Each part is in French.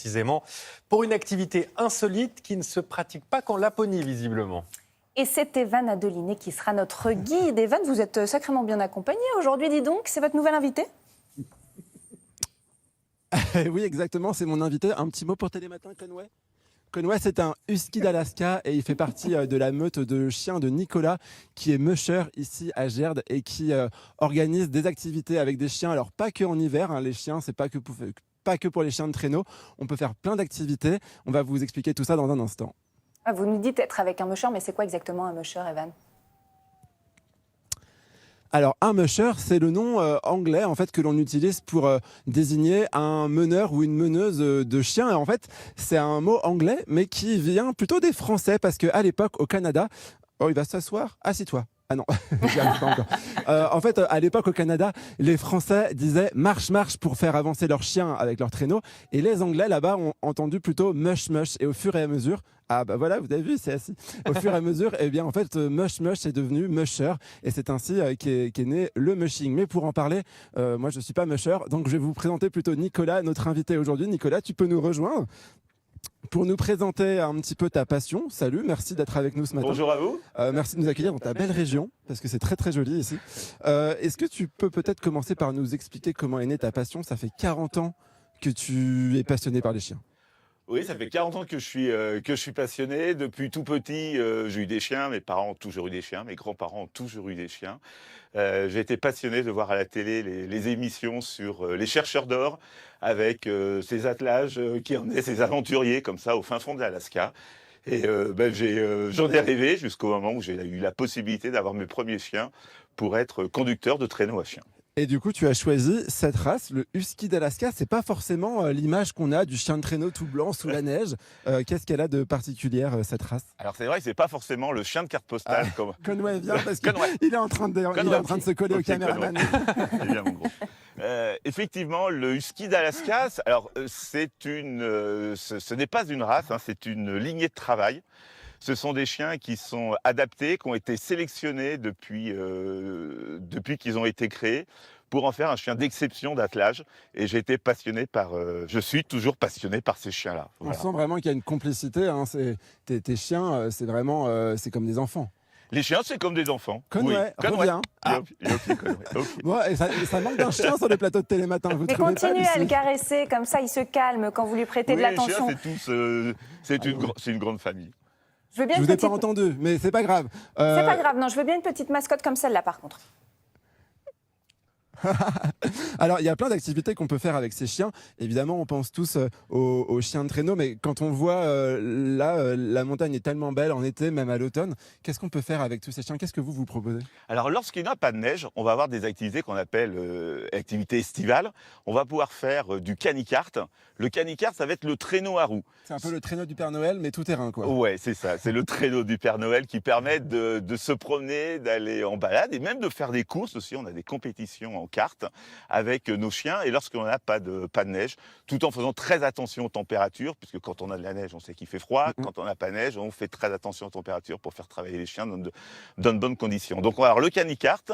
Précisément pour une activité insolite qui ne se pratique pas qu'en Laponie, visiblement. Et c'est Evan Adeliné qui sera notre guide. Evan, vous êtes sacrément bien accompagné aujourd'hui, dis donc. C'est votre nouvel invité ? Oui, exactement, c'est mon invité. Un petit mot pour Télématin, Conway. Conway, c'est un husky d'Alaska et il fait partie de la meute de chiens de Nicolas, qui est musher ici à Gerd et qui organise des activités avec des chiens. Alors, pas que en hiver, hein, les chiens, c'est pas que pour les chiens de traîneau. On peut faire plein d'activités. On va vous expliquer tout ça dans un instant. Ah, vous nous dites être avec un musher, mais c'est quoi exactement un musher, Evan ? Alors, un musher, c'est le nom anglais en fait que l'on utilise pour désigner un meneur ou une meneuse de chiens. Et en fait, c'est un mot anglais, mais qui vient plutôt des Français, parce qu'à l'époque, au Canada... Oh, il va s'asseoir ? Assis-toi. Ah non, j'y arrive pas encore. En fait, à l'époque, au Canada, les Français disaient « marche, marche » pour faire avancer leurs chiens avec leur traîneau. Et les Anglais, là-bas, ont entendu plutôt « mush, mush ». Et au fur et à mesure... Ah bah voilà, vous avez vu, c'est assis. Au fur et à mesure, eh bien en fait, mush mush est devenu musher et c'est ainsi qu'est né le mushing. Mais pour en parler, moi je suis pas musher, donc je vais vous présenter plutôt Nicolas, notre invité aujourd'hui. Nicolas, tu peux nous rejoindre pour nous présenter un petit peu ta passion. Salut, merci d'être avec nous ce matin. Bonjour à vous. Merci de nous accueillir dans ta belle région, parce que c'est très très joli ici. Est-ce que tu peux peut-être commencer par nous expliquer comment est née ta passion ? Ça fait 40 ans que tu es passionné par les chiens. Oui, ça fait 40 ans que je suis passionné. Depuis tout petit, j'ai eu des chiens. Mes parents ont toujours eu des chiens. Mes grands-parents ont toujours eu des chiens. J'ai été passionné de voir à la télé les émissions sur les chercheurs d'or avec ces attelages qui emmenaient ces aventuriers comme ça au fin fond de l'Alaska. Et j'en ai rêvé jusqu'au moment où j'ai eu la possibilité d'avoir mes premiers chiens pour être conducteur de traîneau à chiens. Et du coup, tu as choisi cette race, le husky d'Alaska. C'est pas forcément l'image qu'on a du chien de traîneau tout blanc sous la neige. Qu'est-ce qu'elle a de particulière, cette race ? Alors c'est vrai que c'est pas forcément le chien de carte postale comme... Conway vient parce qu'il est en train de se coller au caméraman. C'est bien, mon gros. Effectivement, le husky d'Alaska, alors ce n'est pas une race, hein, c'est une lignée de travail. Ce sont des chiens qui sont adaptés, qui ont été sélectionnés depuis qu'ils ont été créés pour en faire un chien d'exception d'attelage. Et je suis toujours passionné par ces chiens-là. On Voilà. sent vraiment qu'il y a une complicité. Hein. Tes chiens, c'est vraiment, c'est comme des enfants. Les chiens, c'est comme des enfants. Conway, reviens. Bon, et ça manque d'un chien sur les plateaux de Télématin. Vous Mais trouvez pas, continuez à Lucie ? le caresser, comme ça il se calme quand vous lui prêtez de l'attention. Les chiens, c'est une grande famille. Je veux bien Je une vous ai petite... pas entendu, mais c'est pas grave. C'est pas grave, non, je veux bien une petite mascotte comme celle-là par contre. Alors, il y a plein d'activités qu'on peut faire avec ces chiens. Évidemment, on pense tous aux chiens de traîneau, mais quand on voit la montagne est tellement belle en été, même à l'automne, qu'est-ce qu'on peut faire avec tous ces chiens ? Qu'est-ce que vous proposez ? Alors, lorsqu'il n'y a pas de neige, on va avoir des activités qu'on appelle activités estivales. On va pouvoir faire du canicart. Le canicart, ça va être le traîneau à roues. C'est un peu le traîneau du Père Noël, mais tout terrain, quoi. Ouais, c'est ça. C'est le traîneau du Père Noël qui permet de se promener, d'aller en balade et même de faire des courses aussi. On a des compétitions en cartes avec nos chiens et lorsqu'on n'a pas de neige, tout en faisant très attention aux températures, puisque quand on a de la neige, on sait qu'il fait froid. Quand on n'a pas de neige, on fait très attention aux températures pour faire travailler les chiens dans de bonnes conditions. Donc on va avoir le canicart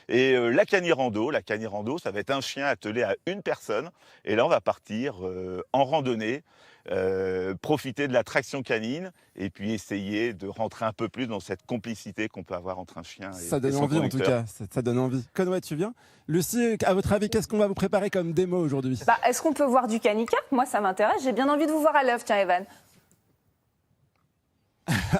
et la canirando. La canirando, ça va être un chien attelé à une personne et là on va partir en randonnée. Profiter de la traction canine et puis essayer de rentrer un peu plus dans cette complicité qu'on peut avoir entre un chien et ça donne son envie conducteur. en tout cas, ça donne envie. Conway, tu viens ? Lucie, à votre avis, qu'est-ce qu'on va vous préparer comme démo aujourd'hui ? Est-ce qu'on peut voir du canicart ? Moi ça m'intéresse, j'ai bien envie de vous voir à l'œuvre, tiens Evan.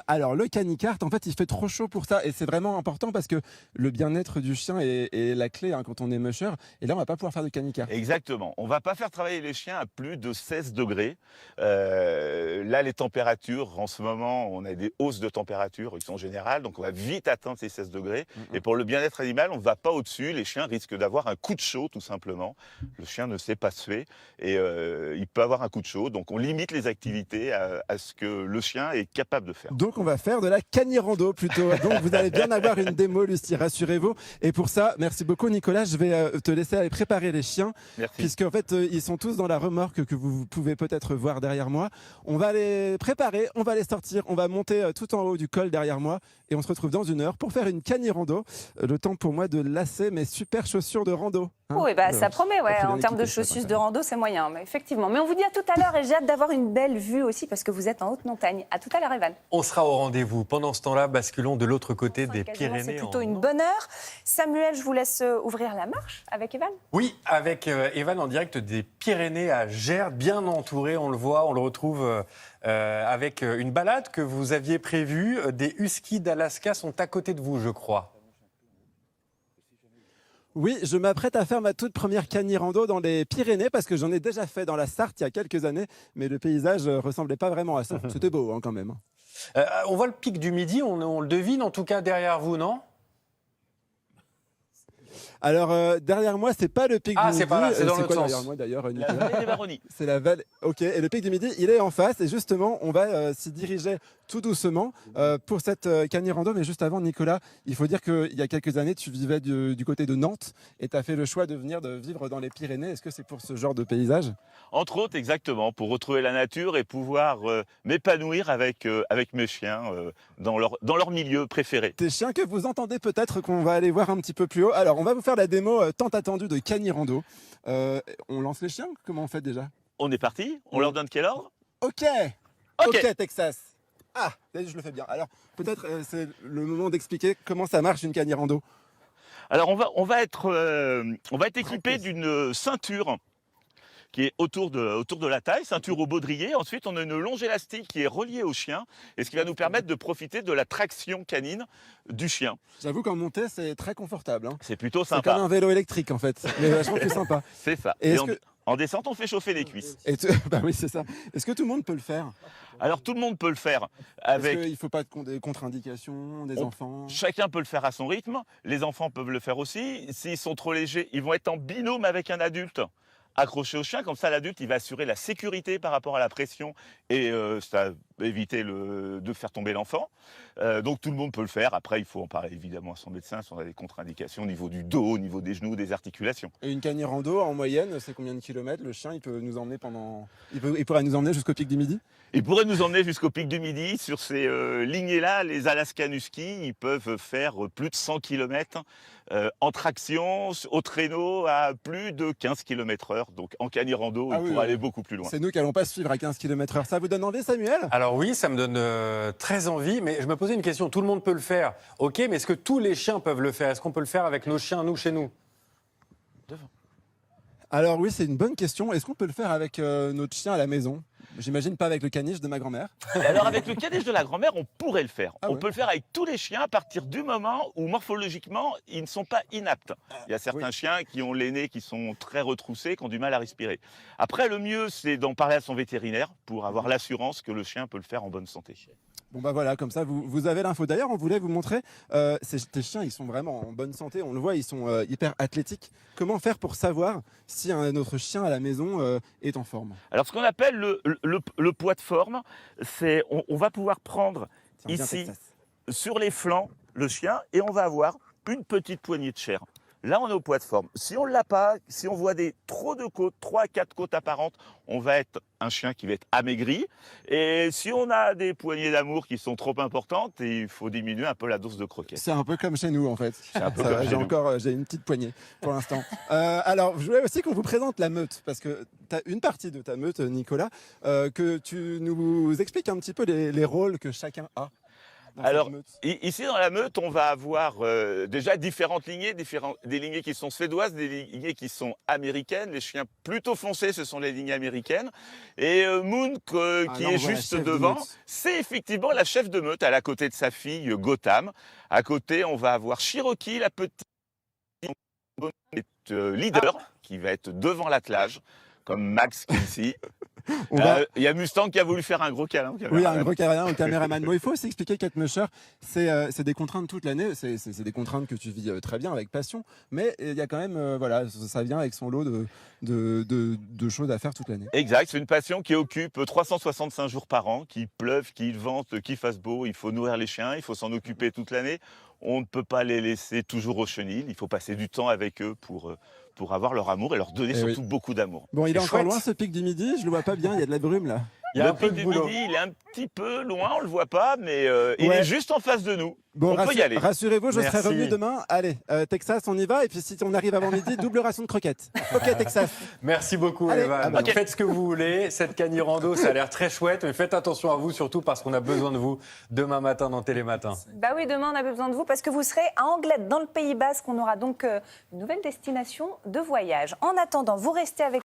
Alors le canicart, en fait, il fait trop chaud pour ça et c'est vraiment important parce que le bien-être du chien est la clé quand on est musher. Et là, on va pas pouvoir faire de canicart. Exactement. On va pas faire travailler les chiens à plus de 16 degrés. Là, les températures, en ce moment, on a des hausses de température qui sont générales, donc on va vite atteindre ces 16 degrés. Et pour le bien-être animal, on ne va pas au-dessus. Les chiens risquent d'avoir un coup de chaud, tout simplement. Le chien ne sait pas se faire et il peut avoir un coup de chaud. Donc on limite les activités à ce que le chien est capable de faire. Donc on va faire de la canirando plutôt. Donc vous allez bien avoir une démo, Lucie, rassurez-vous. Et pour ça, merci beaucoup Nicolas, je vais te laisser aller préparer les chiens. Merci. Puisqu'en fait, ils sont tous dans la remorque que vous pouvez peut-être voir derrière moi. On va les préparer, on va les sortir, on va monter tout en haut du col derrière moi. Et on se retrouve dans 1 heure pour faire une canirando. Le temps pour moi de lasser mes super chaussures de rando. Hein. Oui, bah, ça promet, ouais. Après, En bien termes de équipé, ça va chaussures pas de rando, c'est moyen, mais effectivement. Mais on vous dit à tout à l'heure et j'ai hâte d'avoir une belle vue aussi parce que vous êtes en haute montagne. À tout à l'heure, Evan. On sera au rendez-vous. Pendant ce temps-là, basculons de l'autre côté des Quasiment, Pyrénées. c'est plutôt en- une bonne heure. Samuel, je vous laisse ouvrir la marche avec Evan. Oui, avec Evan en direct des Pyrénées à Gers, bien entouré, on le voit, on le retrouve avec une balade que vous aviez prévue. Des huskies d'Alaska sont à côté de vous, je crois. Oui, je m'apprête à faire ma toute première canirando dans les Pyrénées parce que j'en ai déjà fait dans la Sarthe il y a quelques années, mais le paysage ressemblait pas vraiment à ça. C'était beau hein, quand même. On voit le pic du Midi, on le devine en tout cas derrière vous, non? Alors derrière moi, c'est pas le pic du Midi. C'est pas là, c'est dans l'autre quoi sens. derrière moi d'ailleurs, La Nicolas? vallée des Baronnies. C'est la vallée. Ok, et le pic du Midi, il est en face. Et justement, on va s'y diriger tout doucement pour cette canirando. Mais juste avant, Nicolas, il faut dire qu'il y a quelques années, tu vivais du côté de Nantes et tu as fait le choix de venir de vivre dans les Pyrénées. Est-ce que c'est pour ce genre de paysage? Entre autres, exactement, pour retrouver la nature et pouvoir m'épanouir avec mes chiens dans leur milieu préféré. Des chiens que vous entendez peut-être qu'on va aller voir un petit peu plus haut. Alors, on va vous faire la démo tant attendue de canirando. On lance les chiens? Comment on fait déjà? On est parti? On leur donne quel ordre? Ok. Ok. Ok, Texas. Ah, je le fais bien. Alors, peut-être c'est le moment d'expliquer comment ça marche une canirando. Alors on va être équipé d'une ceinture qui est autour de la taille, ceinture au baudrier. Ensuite, on a une longe élastique qui est reliée au chien et ce qui va nous permettre de profiter de la traction canine du chien. J'avoue qu'en montée, c'est très confortable. Hein. C'est plutôt C'est comme sympa. un vélo électrique en fait, mais vachement plus sympa. C'est ça. Et Et est-ce en, que- en descente, on fait chauffer les cuisses. Bah oui, c'est ça. Est-ce que tout le monde peut le faire? Alors tout le monde peut le faire Est-ce avec. qu'il ne faut pas des contre-indications, des enfants? Chacun peut le faire à son rythme. Les enfants peuvent le faire aussi. S'ils sont trop légers, ils vont être en binôme avec un adulte accroché au chien. Comme ça, l'adulte, il va assurer la sécurité par rapport à la pression et ça va éviter de faire tomber l'enfant. Donc tout le monde peut le faire. Après, il faut en parler évidemment à son médecin si on a des contre-indications au niveau du dos, au niveau des genoux, des articulations. Et une canirando, en moyenne, c'est combien de kilomètres? Le chien, il peut nous emmener il pourrait nous emmener jusqu'au pic du Midi? Il pourrait nous emmener jusqu'au pic du Midi. Sur ces lignées-là, les Alaskan Huskies, ils peuvent faire plus de 100 km en traction, au traîneau, à plus de 15 km/h. Donc en canirando, Ah il oui, pourrait oui. aller beaucoup plus loin. C'est nous qui n'allons pas suivre à 15 km/h. Ça vous donne envie, Samuel? Alors oui, ça me donne très envie, mais je me posais une question. Tout le monde peut le faire, ok, mais est-ce que tous les chiens peuvent le faire? Est-ce qu'on peut le faire avec nos chiens, nous, chez nous? Alors oui, c'est une bonne question. Est-ce qu'on peut le faire avec notre chien à la maison? J'imagine pas avec le caniche de ma grand-mère. Et alors avec le caniche de la grand-mère, on pourrait le faire. Ah On ouais. peut le faire avec tous les chiens à partir du moment où morphologiquement, ils ne sont pas inaptes. Il y a certains chiens qui ont les nez qui sont très retroussés, qui ont du mal à respirer. Après, le mieux, c'est d'en parler à son vétérinaire pour avoir l'assurance que le chien peut le faire en bonne santé. Bon bah voilà, comme ça vous avez l'info. D'ailleurs, on voulait vous montrer, tes chiens, ils sont vraiment en bonne santé. On le voit, ils sont hyper athlétiques. Comment faire pour savoir si notre chien à la maison est en forme? Alors, ce qu'on appelle le poids de forme, c'est on va pouvoir prendre Tiens, viens, ici, Texas. sur les flancs, le chien, et on va avoir une petite poignée de chair. Là, on est au poids de forme. Si on ne l'a pas, si on voit trop de côtes, 3 à 4 côtes apparentes, on va être un chien qui va être amaigri. Et si on a des poignées d'amour qui sont trop importantes, il faut diminuer un peu la dose de croquettes. C'est un peu comme chez nous en fait. C'est un peu Ça comme va, chez j'ai nous. encore j'ai une petite poignée pour l'instant. Alors, je voulais aussi qu'on vous présente la meute parce que tu as une partie de ta meute, Nicolas, que tu nous expliques un petit peu les rôles que chacun a. Dans Alors, cette meute. Ici, dans la meute, on va avoir déjà différentes lignées, des lignées qui sont suédoises, des lignées qui sont américaines. Les chiens plutôt foncés, ce sont les lignées américaines. Et Moon, qui là, on est voit la juste chef de devant, meute. c'est effectivement la chef de meute. Elle est à côté de sa fille, Gotham. À côté, on va avoir Cherokee, la petite leader, qui va être devant l'attelage, comme Max ici. On va- Il y a Mustang qui a voulu faire un gros câlin. au Oui, caméraman. un gros caméraman au caméraman. Bon, il faut aussi expliquer qu'être musher, c'est des contraintes toute l'année. C'est des contraintes que tu vis très bien, avec passion. Mais il y a quand même, voilà, ça vient avec son lot de choses à faire toute l'année. Exact, c'est une passion qui occupe 365 jours par an, qu'il pleuve, qu'il vente, qu'il fasse beau. Il faut nourrir les chiens, il faut s'en occuper toute l'année. On ne peut pas les laisser toujours au chenil. Il faut passer du temps avec eux pour avoir leur amour et leur donner surtout beaucoup d'amour. Bon, il est C'est encore chouette. loin ce pic du midi, je le vois pas bien, il y a de la brume là. Il y a Le un peu pic de du boulot. midi, il est un petit peu loin, on le voit pas, mais il Ouais. est juste en face de nous. Bon, On peut y aller. rassurez-vous, je serai Merci. revenu demain. Allez, Texas, on y va. Et puis si on arrive avant midi, double ration de croquettes. Ok, Texas. Merci beaucoup, Allez, Evan. ok. Faites ce que vous voulez. Cette Cagny-Rando, ça a l'air très chouette. Mais faites attention à vous, surtout parce qu'on a besoin de vous demain matin dans Télématin. Bah oui, demain on a besoin de vous parce que vous serez à Anglette dans le Pays Basque. On aura donc une nouvelle destination de voyage. En attendant, vous restez avec